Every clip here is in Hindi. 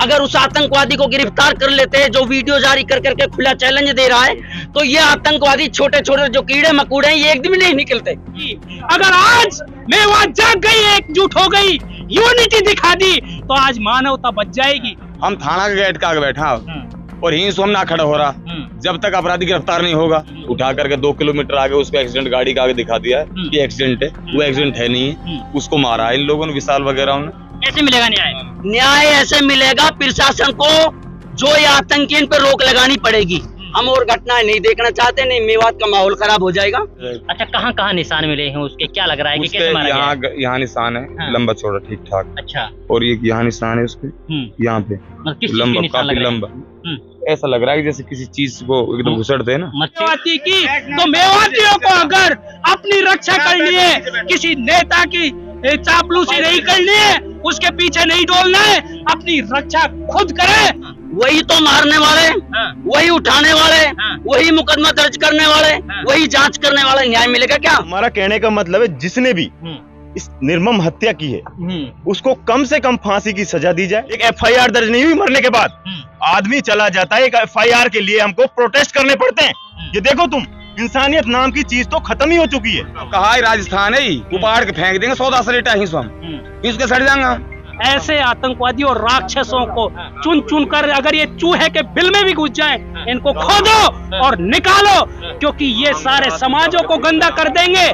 अगर उस आतंकवादी को गिरफ्तार कर लेते हैं जो वीडियो जारी कर करके खुला चैलेंज दे रहा है, तो ये आतंकवादी छोटे छोटे जो कीड़े मकोड़े हैं ये एक दिन नहीं निकलते। अगर आज मेवात जाग गई, एकजुट हो गई, यूनिटी दिखा दी, तो आज मानवता बच जाएगी। हम थाना के गेट के आगे बैठा और यहीं से हम ना खड़ा हो रहा जब तक अपराधी गिरफ्तार नहीं होगा। उठा करके 2 किलोमीटर आगे उसको एक्सीडेंट गाड़ी के आगे दिखा दिया है कि एक्सीडेंट है, वो एक्सीडेंट है नहीं है, उसको मारा है इन लोगों ने, विशाल वगैरह ने। कैसे मिलेगा न्याय? न्याय ऐसे मिलेगा, प्रशासन को जो ये आतंकी इन पर रोक लगानी पड़ेगी। हम और घटनाएं नहीं देखना चाहते, नहीं मेवात का माहौल खराब हो जाएगा। अच्छा, कहाँ कहाँ निशान मिले हैं उसके, क्या लग रहा है कि कैसे मारा गया? यहाँ निशान है, हाँ। लंबा चौड़ा ठीक ठाक। अच्छा, और ये यहाँ निशान है उसके, यहाँ पे लंबा, काफी लंबा। ऐसा लग रहा है जैसे किसी चीज को एकदम घुसड़ते हैं ना। मेवाती की तो मेवातियों को अगर अपनी रक्षा करनी है, किसी नेता की चापलूसी नहीं करनी है, उसके पीछे नहीं डोलना है, अपनी रक्षा खुद करे। वही तो मारने वाले, वही उठाने वाले, वही मुकदमा दर्ज करने वाले, वही जांच करने वाले। न्याय मिलेगा क्या? हमारा कहने का मतलब है जिसने भी इस निर्मम हत्या की है उसको कम से कम फांसी की सजा दी जाए। एक FIR दर्ज नहीं हुई मरने के बाद, आदमी चला जाता है, एक FIR के लिए हमको प्रोटेस्ट करने पड़ते हैं। ये देखो तुम, इंसानियत नाम की चीज तो खत्म ही हो चुकी है। कहा है राजस्थान है, उपाड़ के फेंक देंगे 100 रेटा ही इसके सड़ जाएंगे। ऐसे आतंकवादी और राक्षसों को चुन चुन कर अगर ये चूहे के बिल में भी घुस जाए, इनको खोदो और निकालो, क्योंकि ये सारे समाजों को गंदा कर देंगे।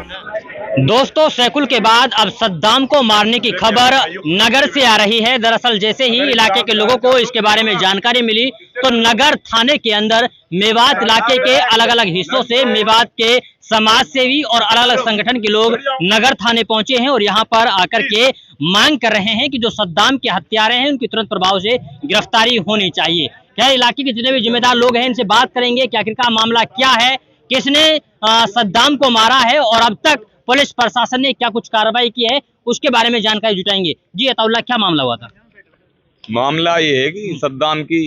दोस्तों, सैकुल के बाद अब सद्दाम को मारने की खबर नगर से आ रही है। दरअसल जैसे ही इलाके के लोगों को इसके बारे में जानकारी मिली तो नगर थाने के अंदर मेवात इलाके के अलग अलग हिस्सों से मेवात के समाज सेवी और अलग अलग संगठन के लोग नगर थाने पहुंचे हैं और यहां पर आकर के मांग कर रहे हैं कि जो सद्दाम के हत्यारे हैं उनकी तुरंत प्रभाव से गिरफ्तारी होनी चाहिए। क्या इलाके के जितने भी जिम्मेदार लोग हैं इनसे बात करेंगे कि आखिरकार मामला क्या है, किसने सद्दाम को मारा है और अब तक पुलिस प्रशासन ने क्या कुछ कार्रवाई की है, उसके बारे में जानकारी जुटाएंगे। जी अताउल्लाह, क्या मामला हुआ था? मामला ये है कि सद्दाम की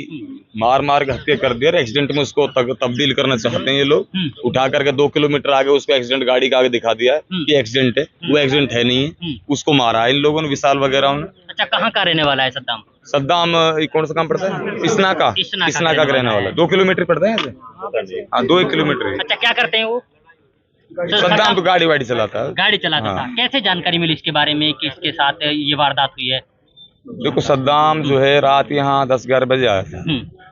मार के हत्या कर दिया, एक्सीडेंट में उसको तब्दील करना चाहते हैं ये लोग। उठा करके 2 किलोमीटर आगे उसको एक्सीडेंट गाड़ी के आगे दिखा दिया है कि एक्सीडेंट है, वो एक्सीडेंट है नहीं है, उसको मारा है इन लोगों ने, विशाल वगैरह ने। अच्छा, कहाँ का रहने वाला है सद्दाम? सद्दाम कौन सा काम पड़ता है? इसना का रहने वाला। 2 किलोमीटर पड़ता है यहाँ से। हाँ, 2 किलोमीटर। अच्छा, क्या करते हैं वो? सद्दाम तो गाड़ी वाड़ी चलाता है। गाड़ी चलाता था। कैसे जानकारी मिली इसके बारे में कि इसके साथ ये वारदात हुई है? देखो, सद्दाम जो है रात यहाँ 10-11 बजे आया था,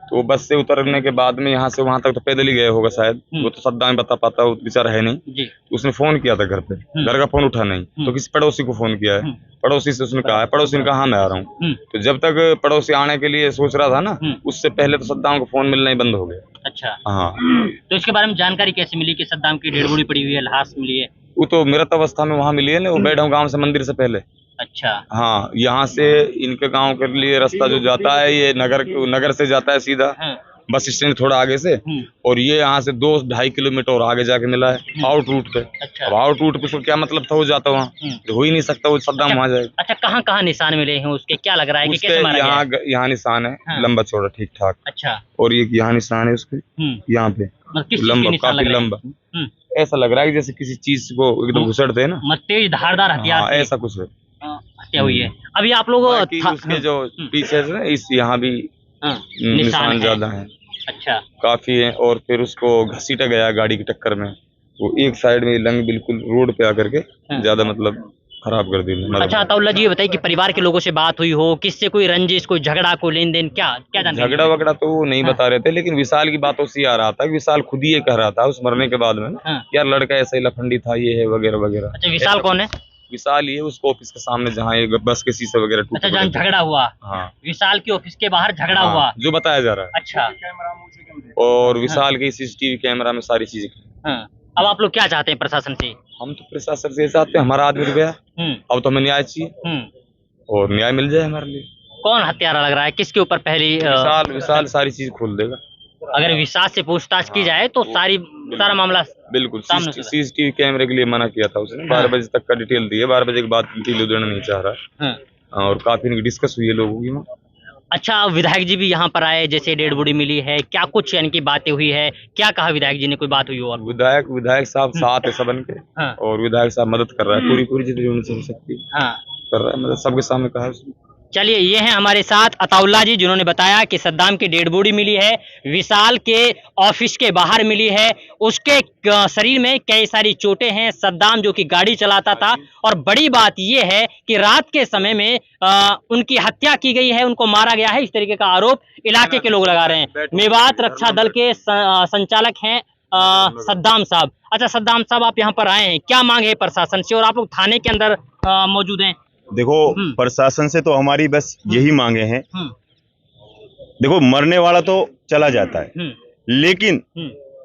तो बस से उतरने के बाद में यहाँ से वहां तक तो पैदल ही गए होगा शायद, वो तो सद्दाम बता पाता, वो बेचारा है नहीं जी। उसने फोन किया था घर पे, घर का फोन उठा नहीं, तो किसी पड़ोसी को फोन किया है, पड़ोसी से उसने कहा है, पड़ोसी ने कहा हाँ मैं आ रहा हूँ। तो जब तक पड़ोसी आने के लिए सोच रहा था ना, उससे पहले तो सद्दाम को फोन मिलना ही बंद हो गया। अच्छा, हाँ। तो इसके बारे में जानकारी कैसे मिली कि सद्दाम की डेड बॉडी पड़ी हुई है, लाश मिली है? वो तो मृत अवस्था में वहाँ मिली है ना, वो बैठा गाँव से मंदिर से पहले। अच्छा, हाँ, यहाँ से इनके गांव के लिए रास्ता जो जाता है ये नगर से जाता है सीधा बस स्टैंड थोड़ा आगे से, और ये यहाँ से 2-2.5 किलोमीटर और आगे जाके मिला है आउट रूट पे। अच्छा। अब आउट रूट पे तो क्या मतलब था, वो जाता वहाँ हो ही नहीं सकता, वो सद्दाम वहाँ जाएगा। अच्छा, कहाँ कहाँ निशान मिले हैं उसके, क्या लग रहा है कि कैसे मारा गया? यहाँ निशान है, लंबा चौड़ा ठीक ठाक। अच्छा, और ये यहाँ निशान है उसके, यहाँ पे लंबा, काफी लंबा। ऐसा लग रहा है जैसे किसी चीज को एकदम घुसड़ते है ना, तेज धारदार हथियार, ऐसा कुछ है हत्या हुई है। अभी आप लोग उसके जो पीछे से इस यहाँ भी निशान ज्यादा है। अच्छा, काफी है। और फिर उसको घसीटा गया गाड़ी की टक्कर में, वो एक साइड में लंग बिल्कुल रोड पे आकर के ज्यादा मतलब खराब कर दी। अच्छा अताउल्लाह जी, ये बताइए कि परिवार के लोगों से बात हुई हो, किससे कोई रंजिश, कोई झगड़ा, कोई लेन देन, क्या क्या जानकारी? झगड़ा वगड़ा तो वो नहीं बता रहे थे, लेकिन विशाल की बातों से आ रहा था, विशाल खुद ही ये कह रहा था उस मरने के बाद में यार लड़का ऐसा ही लफंडी था, ये है वगैरह वगैरह। अच्छा, विशाल कौन है? विशाल ये उसको ऑफिस के सामने जहाँ ये बस के शीशे वगैरह टूटे। अच्छा, जहाँ झगड़ा हुआ? हाँ, विशाल की ऑफिस के बाहर झगड़ा हुआ जो बताया जा रहा है। अच्छा, और विशाल के CCTV कैमरा में सारी चीजें। अब आप लोग क्या चाहते हैं प्रशासन से? हम तो प्रशासन से चाहते हैं, हमारा आदमी गया, अब तो हमें न्याय चाहिए और न्याय मिल जाए हमारे लिए। कौन हत्यारा लग रहा है, किसके ऊपर पहली? विशाल सारी चीज खोल देगा। अगर विशाल से पूछताछ की जाए तो सारा मामला बिल्कुल। CCTV कैमरे के लिए मना किया था उसने, 12 बजे तक का डिटेल दी है, 12 बजे के बाद डिटेल देना नहीं चाह रहा। और काफी डिस्कस हुई है लोगों की। अच्छा, विधायक जी भी यहाँ पर आए, जैसे डेड बॉडी मिली है, क्या कुछ यानी कि बातें हुई है, क्या कहा विधायक जी ने, कोई बात हुई हो? विधायक साहब साथ है सबन के, और विधायक साहब मदद कर रहा है पूरी जितनी हो सकती है कर रहा है, मतलब सबके सामने कहा है उसने। चलिए, ये हैं हमारे साथ अताउल्ला जी, जिन्होंने बताया कि सद्दाम की डेड बॉडी मिली है, विशाल के ऑफिस के बाहर मिली है, उसके शरीर में कई सारी चोटें हैं। सद्दाम जो कि गाड़ी चलाता था, और बड़ी बात ये है कि रात के समय में उनकी हत्या की गई है, उनको मारा गया है, इस तरीके का आरोप इलाके के लोग लगा रहे हैं। मेवात रक्षा दल के संचालक हैं सद्दाम साहब। अच्छा सद्दाम साहब, आप यहाँ पर आए हैं, क्या मांग है प्रशासन से, और आप लोग थाने के अंदर मौजूद हैं? देखो, प्रशासन से तो हमारी बस यही मांगे हैं। देखो, मरने वाला तो चला जाता है, लेकिन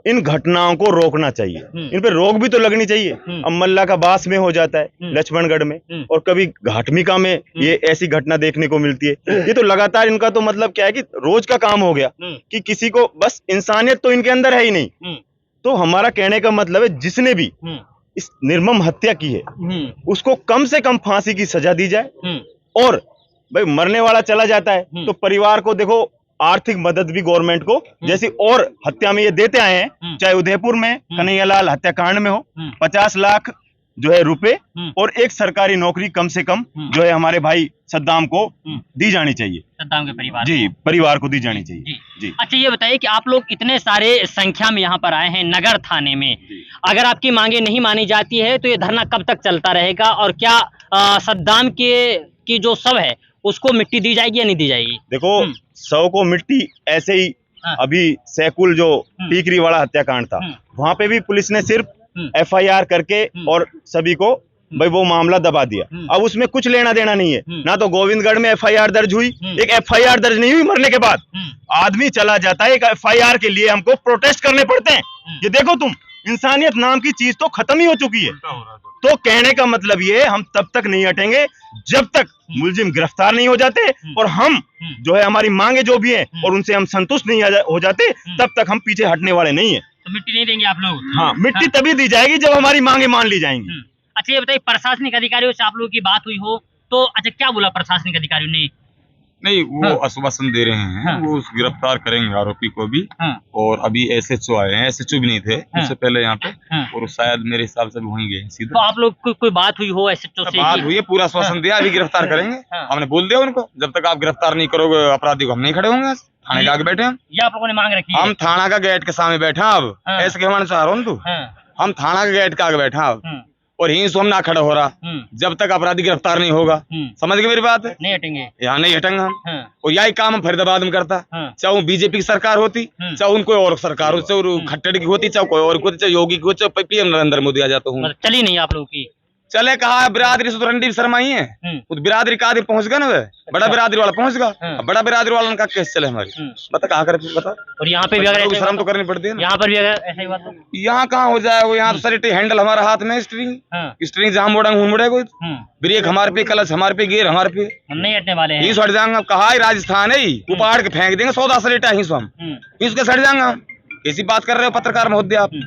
इन घटनाओं को रोकना चाहिए, इन पे रोक भी तो लगनी चाहिए। अब मल्ला का बास में हो जाता है, लक्ष्मणगढ़ में, और कभी घाटमिका में ये ऐसी घटना देखने को मिलती है। ये तो लगातार इनका तो मतलब क्या है कि रोज का काम हो गया कि किसी को बस इंसानियत तो इनके अंदर है ही नहीं। तो हमारा कहने का मतलब है, जिसने भी इस निर्मम हत्या की है उसको कम से कम फांसी की सजा दी जाए। और भाई, मरने वाला चला जाता है तो परिवार को देखो आर्थिक मदद भी गवर्नमेंट को जैसी और हत्या में ये देते आए हैं, चाहे उदयपुर में कन्हैयालाल हत्याकांड में हो, 50 लाख जो है रुपए और एक सरकारी नौकरी कम से कम जो है हमारे भाई सद्दाम को दी जानी चाहिए। सद्दाम के परिवार, जी, परिवार को दी जानी चाहिए। जी। अच्छा, ये बताइए कि आप लोग इतने सारे संख्या में यहाँ पर आए हैं नगर थाने में, अगर आपकी मांगे नहीं मानी जाती है तो ये धरना कब तक चलता रहेगा, और क्या सद्दाम की जो शव है उसको मिट्टी दी जाएगी या नहीं दी जाएगी? देखो, शव को मिट्टी ऐसे ही, अभी सैकुल जो टीकरी वाला हत्याकांड था, वहां पे भी पुलिस ने सिर्फ FIR करके और सभी को भाई वो मामला दबा दिया। अब उसमें कुछ लेना देना नहीं है। ना तो गोविंदगढ़ में FIR दर्ज हुई, एक FIR दर्ज नहीं हुई मरने के बाद, आदमी चला जाता है, एक FIR के लिए हमको प्रोटेस्ट करने पड़ते हैं। ये देखो तुम, इंसानियत नाम की चीज तो खत्म ही हो चुकी है। तो कहने का मतलब ये है, हम तब तक नहीं हटेंगे जब तक मुलजिम गिरफ्तार नहीं हो जाते, और हम जो है हमारी मांगे जो भी है और उनसे हम संतुष्ट नहीं हो जाते, तब तक हम पीछे हटने वाले नहीं है। तो मिट्टी नहीं देंगे आप लोग? हाँ, मिट्टी तभी दी जाएगी जब हमारी मांगे मान ली जाएंगी। अच्छा, ये बताइए, प्रशासनिक अधिकारियों से आप लोगों की बात हुई हो तो अच्छा क्या बोला प्रशासनिक अधिकारियों ने? नहीं, वो आश्वासन दे रहे हैं, वो गिरफ्तार करेंगे आरोपी को भी। और अभी SHO आए हैं, SHO भी नहीं थे इससे पहले यहाँ पे, और शायद मेरे हिसाब से वहीं गए सीधे। तो आप लोग कोई बात हुई हो SHO से? बात हुई है, पूरा आश्वासन दिया, अभी गिरफ्तार करेंगे। हमने बोल दिया उनको, जब तक आप गिरफ्तार नहीं करोगे अपराधी को, हम नहीं खड़े होंगे। थाने के आगे बैठे हम। ये आप लोगों ने मांग रखी है? हम थाना का गेट के सामने बैठे। अब ऐसे के हमारे चाह रहा हूँ तू, हम थाना के गेट के आगे बैठे अब, और यहीं से हम ना खड़ा हो रहा जब तक अपराधी गिरफ्तार नहीं होगा। समझ गए मेरी बात? नहीं हटेंगे, यहाँ नहीं हटेंगे हम। और यही काम हम फरीदाबाद में करता, चाहे वो BJP की सरकार होती, चाहे उनको और सरकार हो, चाहे खट्टर की होती, चाहे कोई और की होती, चाहे योगी की होती, चाहे PM नरेंद्र मोदी आ जाता हूँ। चली नहीं आप लोगों की? चले कहा, बिरादरी से तो रणदीप शर्मा ही है, बिरादरी का आदमी पहुंच गया ना, वे बड़ा बिरादरी वाला पहुंच गया। बड़ा बिरादरी वाला का केस चले हमारी, बता कहाँ कर, बता। और यहाँ पे भी अगर शर्म तो करनी पड़ती है, यहाँ पर भी अगर ऐसा ही बात, यहाँ कहाँ हो जाए वो, यहाँ तो सर हैंडल हमारे हाथ में, स्ट्रिंग जहाँ मोड़ा मुड़ेगा, ब्रेक हमारे पे, क्लच हमारे पे, गियर हमारे पे, हम नहीं हटने वाले हैं। सड़ जाएंगे। कहा राजस्थान है, वो पहाड़ के फेंक देंगे 100 सलेटा ही हम, इसके सड़ जाएंगे हम। ऐसी बात कर रहे हो पत्रकार महोदय आप?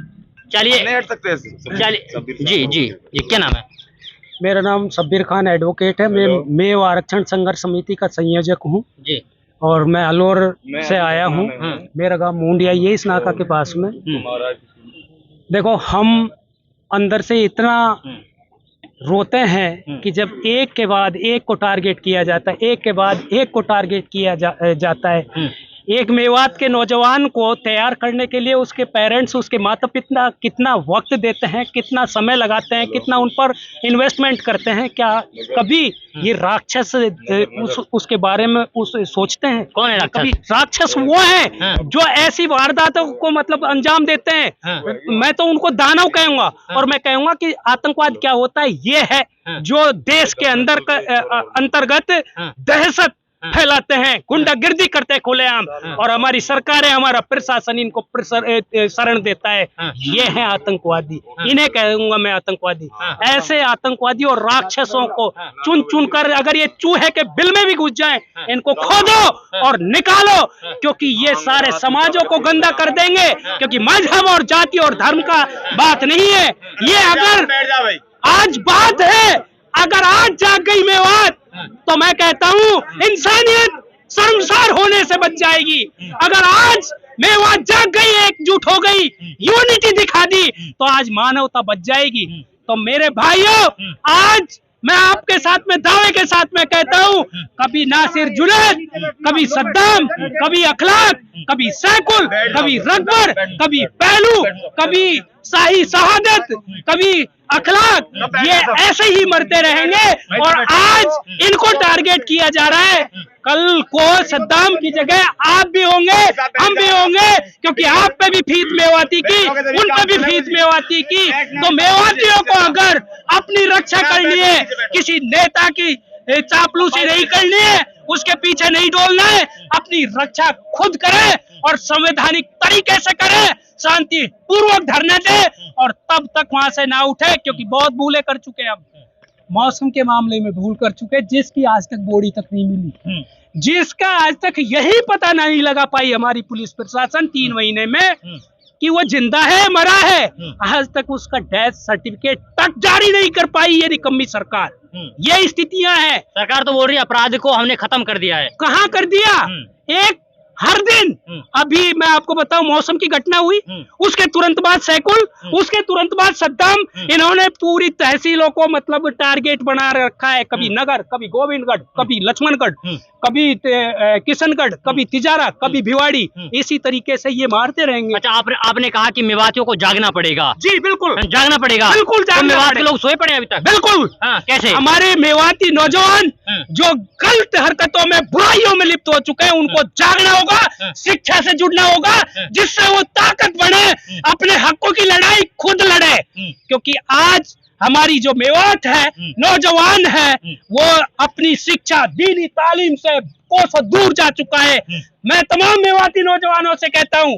चलिए, नहीं हट सकते ऐसे। चलिए जी, ये क्या नाम है? मेरा नाम शब्बीर खान एडवोकेट है। मैं मेव आरक्षण संघर्ष समिति का संयोजक हूँ जी, और मैं अलवर से आया हूँ। मेरा गांव मुंडिया, ये इस नाका के पास में। देखो, हम अंदर से इतना रोते हैं कि जब एक के बाद एक को टारगेट किया जाता है, एक के बाद एक को टारगेट किया जाता है। एक मेवात के नौजवान को तैयार करने के लिए उसके पेरेंट्स, उसके माता पिता कितना वक्त देते हैं, कितना समय लगाते हैं, कितना उन पर इन्वेस्टमेंट करते हैं। क्या कभी ये राक्षस उसके बारे में सोचते हैं? कौन है राक्षस? राक्षस वो है जो ऐसी वारदातों को मतलब अंजाम देते हैं। मैं तो उनको दानव कहूंगा, और मैं कहूंगा कि आतंकवाद क्या होता है, ये है जो देश के अंदर अंतर्गत दहशत फैलाते हैं, गुंडागिर्दी करते हैं खुलेआम, और हमारी सरकारें, हमारा प्रशासन इनको शरण देता है। ये है आतंकवादी, इन्हें कहूंगा मैं आतंकवादी। ऐसे आतंकवादी और राक्षसों को चुन चुन कर, अगर ये चूहे के बिल में भी घुस जाएं, इनको खोदो और निकालो, क्योंकि ये सारे समाजों को गंदा कर देंगे। क्योंकि मजहब और जाति और धर्म का बात नहीं है ये। अगर आज बात है, अगर आज जाग गई मेवात, तो मैं कहता हूं इंसानियत शर्मसार होने से बच जाएगी। अगर आज मेवात जाग गई, एकजुट हो गई, यूनिटी दिखा दी, तो आज मानवता बच जाएगी। तो मेरे भाइयों, आज मैं आपके साथ में दावे के साथ में कहता हूँ, कभी नासिर जुनैद, कभी सद्दाम, कभी अखलाक, कभी सैकुल, कभी रकबर, कभी पहलू, कभी शाही शहादत, कभी अखलाक, ये ऐसे ही मरते रहेंगे। और आज इनको टारगेट किया जा रहा है। कल को सद्दाम की जगह आप भी होंगे, हम भी होंगे, क्योंकि आप पे भी फीत मेवाती की, उन पे भी फीत मेवाती की। तो मेवातियों को अगर अपनी रक्षा करनी है, किसी नेता की चापलूसी नहीं करनी है, उसके पीछे नहीं डोलना है, अपनी रक्षा खुद करें और संवैधानिक तरीके से करें, शांति पूर्वक धरने दे और तब तक वहां से ना उठे, क्योंकि बहुत भूले कर चुके हैं। अब मौसम के मामले में भूल कर चुके, जिसकी आज तक बॉडी तक नहीं मिली, जिसका आज तक यही पता नहीं लगा पाई हमारी पुलिस प्रशासन 3 महीने में कि वो जिंदा है मरा है, आज तक उसका डेथ सर्टिफिकेट तक जारी नहीं कर पाई ये निकम्मी सरकार। ये स्थितियां हैं। सरकार तो बोल रही है अपराध को हमने खत्म कर दिया है। कहाँ कर दिया? एक हर दिन, अभी मैं आपको बताऊं, मौसम की घटना हुई, उसके तुरंत बाद सैकुल, उसके तुरंत बाद सद्दाम। इन्होंने पूरी तहसीलों को मतलब टारगेट बना रखा है, कभी नगर, कभी गोविंदगढ़, कभी लक्ष्मणगढ़, कभी किशनगढ़, कभी तिजारा, कभी भिवाड़ी, इसी तरीके से ये मारते रहेंगे। अच्छा, आपने कहा कि मेवातियों को जागना पड़ेगा। जी बिल्कुल जागना पड़ेगा। बिल्कुल तो जागना मेवात के पड़ेगा। लोग सोए पड़े अभी तक? बिल्कुल। हाँ, कैसे? हमारे मेवाती नौजवान जो गलत हरकतों में, बुराइयों में लिप्त हो चुके हैं, उनको जागना होगा, शिक्षा से जुड़ना होगा, जिससे वो ताकत बने, अपने हकों की लड़ाई खुद लड़े। क्योंकि आज हमारी जो मेवात है, नौजवान है, वो अपनी शिक्षा, दीनी तालीम से कोसों दूर जा चुका है। मैं तमाम मेवाती नौजवानों से कहता हूं,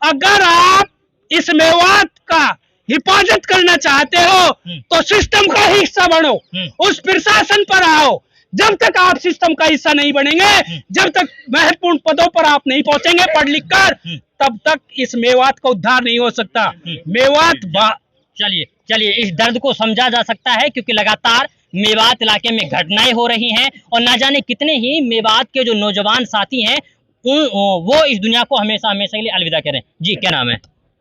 अगर आप इस मेवात का हिफाजत करना चाहते हो तो सिस्टम का हिस्सा बनो, उस प्रशासन पर आओ। जब तक आप सिस्टम का हिस्सा नहीं बनेंगे, जब तक महत्वपूर्ण पदों पर आप नहीं पहुंचेंगे पढ़ लिख कर, तब तक इस मेवात का उद्धार नहीं हो सकता। मेवात चलिए इस दर्द को समझा जा सकता है, क्योंकि लगातार मेवात इलाके में घटनाएं हो रही हैं और ना जाने कितने ही मेवात के जो नौजवान साथी हैं वो इस दुनिया को हमेशा हमेशा के लिए अलविदा करें। जी, क्या नाम है?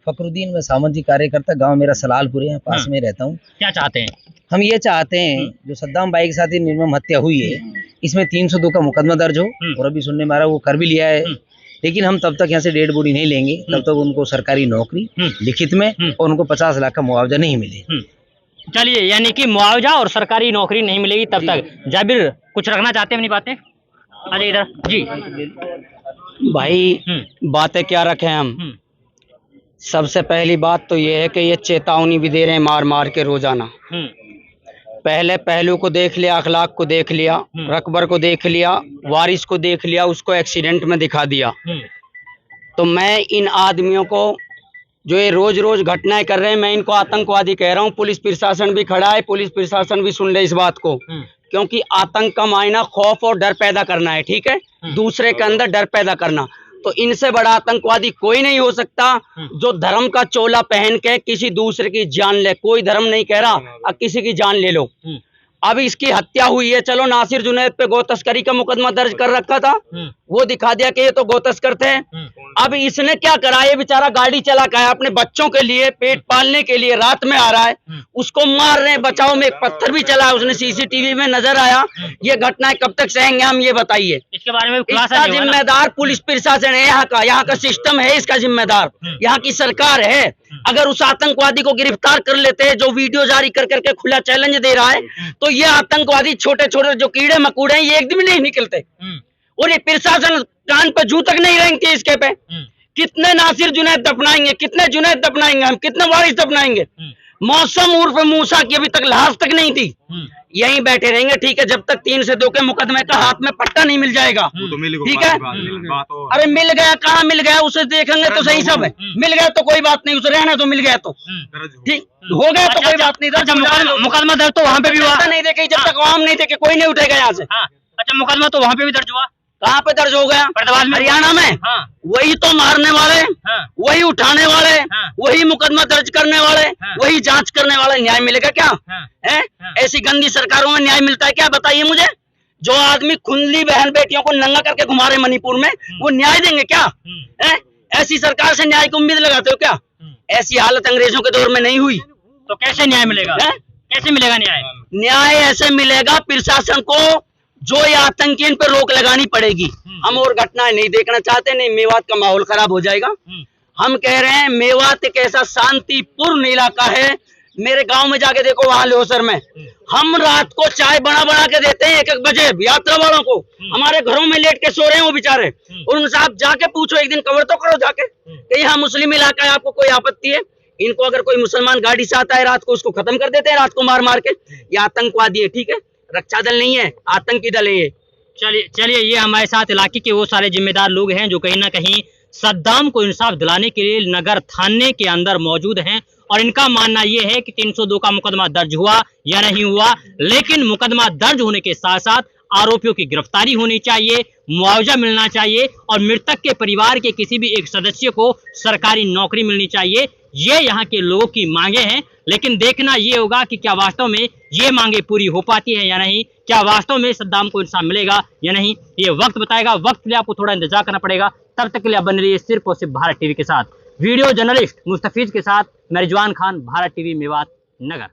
फखरुद्दीन, मैं सामाजिक कार्यकर्ता, गांव मेरा सलालपुर है, पास में रहता हूँ। क्या चाहते हैं? हम ये चाहते हैं जो सद्दाम भाई के साथ ये निर्मम हत्या हुई है, इसमें 302 का मुकदमा दर्ज हो, और अभी सुनने में आ रहा वो कर भी लिया है। लेकिन हम तब तक यहाँ से डेड बॉडी नहीं लेंगे तब तक उनको सरकारी नौकरी लिखित में और उनको 50 लाख का मुआवजा नहीं मिले। चलिए, यानी कि मुआवजा और सरकारी नौकरी नहीं मिलेगी तब तक। जाबिर, कुछ रखना चाहते हैं अपनी बातें? अरे इधर जी। भाई बातें क्या रखें हम। सबसे पहली बात तो ये है कि ये चेतावनी भी दे रहे हैं मार मार के रोजाना। पहले पहलू को देख लिया, अखलाक को देख लिया, रकबर को देख लिया, वारिस को देख लिया, उसको एक्सीडेंट में दिखा दिया। तो मैं इन आदमियों को जो ये रोज रोज घटनाएं कर रहे हैं, मैं इनको आतंकवादी कह रहा हूँ। पुलिस प्रशासन भी खड़ा है, पुलिस प्रशासन भी सुन ले इस बात को, क्योंकि आतंक का मायना खौफ और डर पैदा करना है, ठीक है, दूसरे के अंदर डर पैदा करना। तो इनसे बड़ा आतंकवादी कोई नहीं हो सकता जो धर्म का चोला पहन के किसी दूसरे की जान ले। कोई धर्म नहीं कह रहा अब किसी की जान ले लो। अब इसकी हत्या हुई है, चलो नासिर जुनैद पे गो तस्करी का मुकदमा दर्ज कर रखा था, वो दिखा दिया कि ये तो गो तस्कर थे। अब इसने क्या करा, ये बेचारा गाड़ी चला के आया अपने बच्चों के लिए, पेट पालने के लिए, रात में आ रहा है, उसको मार रहे हैं, बचाव में एक पत्थर भी चला, उसने सीसीटीवी में नजर आया। ये घटनाएं कब तक सहेंगे हम, ये बताइए। इसके बारे में इसका जिम्मेदार पुलिस प्रशासन है, यहाँ का सिस्टम है, इसका जिम्मेदार यहाँ की सरकार है। अगर उस आतंकवादी को गिरफ्तार कर लेते हैं जो वीडियो जारी कर करके खुला चैलेंज दे रहा है, तो ये आतंकवादी छोटे छोटे जो कीड़े मकोड़े हैं ये एक दिन नहीं निकलते। और ये प्रशासन कान पे जू तक नहीं रहेंगे इसके पे। कितने नासिर जुनैद दफनाएंगे, कितने जुनैद दफनाएंगे हम, कितने वारिस दफनाएंगे। मौसम उर्फ मूसा की अभी तक लाश तक नहीं थी। यहीं बैठे रहेंगे, ठीक है, जब तक 302 के मुकदमे का हाथ में पट्टा नहीं मिल जाएगा, ठीक है। अरे मिल गया, कहाँ मिल गया, उसे देखेंगे तो सही सब है। मिल गया तो कोई बात नहीं, उसे रहना तो मिल गया तो ठीक हो गया, तो कोई बात नहीं। मुकदमा दर्ज तो वहाँ पे भी हुआ नहीं देखे, जब तक आवाम नहीं देखे कोई नहीं उठेगा यहाँ से। अच्छा, मुकदमा तो वहाँ पे भी दर्ज हुआ। कहाँ पे दर्ज हो गया? हरियाणा में। वही तो मारने वाले, वही उठाने वाले, वही मुकदमा दर्ज करने वाले, वही जांच करने वाले। न्याय मिलेगा क्या? ऐसी गंदी सरकारों में न्याय मिलता है क्या, बताइए मुझे। जो आदमी खुली बहन बेटियों को नंगा करके घुमा रहे मणिपुर में, वो न्याय देंगे क्या? ऐसी सरकार से न्याय की उम्मीद लगाते हो क्या? ऐसी हालत अंग्रेजों के दौर में नहीं हुई, तो कैसे न्याय मिलेगा? कैसे मिलेगा न्याय? न्याय ऐसे मिलेगा, प्रशासन को जो ये आतंकी इन पर रोक लगानी पड़ेगी। हम और घटनाएं नहीं देखना चाहते, नहीं मेवात का माहौल खराब हो जाएगा। हम कह रहे हैं मेवात एक ऐसा शांतिपूर्ण इलाका है, मेरे गांव में जाके देखो, वहां लोसर में हम रात को चाय बना बना के देते हैं 1-1 बजे यात्रा वालों को, हमारे घरों में लेट के सो रहे हैं वो बेचारे। और उनसे आप जाके पूछो, एक दिन कवर तो करो जाके कि यहाँ मुस्लिम इलाका है, आपको कोई आपत्ति है? इनको अगर कोई मुसलमान गाड़ी से आता है रात को, उसको खत्म कर देते हैं रात को मार मार के। ये आतंकवादी है, ठीक है, रक्षा दल नहीं है, आतंकी दल है ये। चलिए ये हमारे साथ इलाके के वो सारे जिम्मेदार लोग हैं जो कहीं ना कहीं सद्दाम को इंसाफ दिलाने के लिए नगर थाने के अंदर मौजूद हैं, और इनका मानना ये है कि 302 का मुकदमा दर्ज हुआ या नहीं हुआ, लेकिन मुकदमा दर्ज होने के साथ साथ आरोपियों की गिरफ्तारी होनी चाहिए, मुआवजा मिलना चाहिए, और मृतक के परिवार के किसी भी एक सदस्य को सरकारी नौकरी मिलनी चाहिए। ये यहाँ के लोगों की मांगे हैं, लेकिन देखना ये होगा कि क्या वास्तव में ये मांगे पूरी हो पाती है या नहीं, क्या वास्तव में सद्दाम को इंसाफ मिलेगा या नहीं, ये वक्त बताएगा। वक्त के लिए आपको थोड़ा इंतजार करना पड़ेगा, तब तक के लिए आप बने रहिए सिर्फ और सिर्फ भारत टीवी के साथ। वीडियो जर्नलिस्ट मुस्तफीज के साथ मैं रिजवान खान, भारत टीवी मेवात नगर।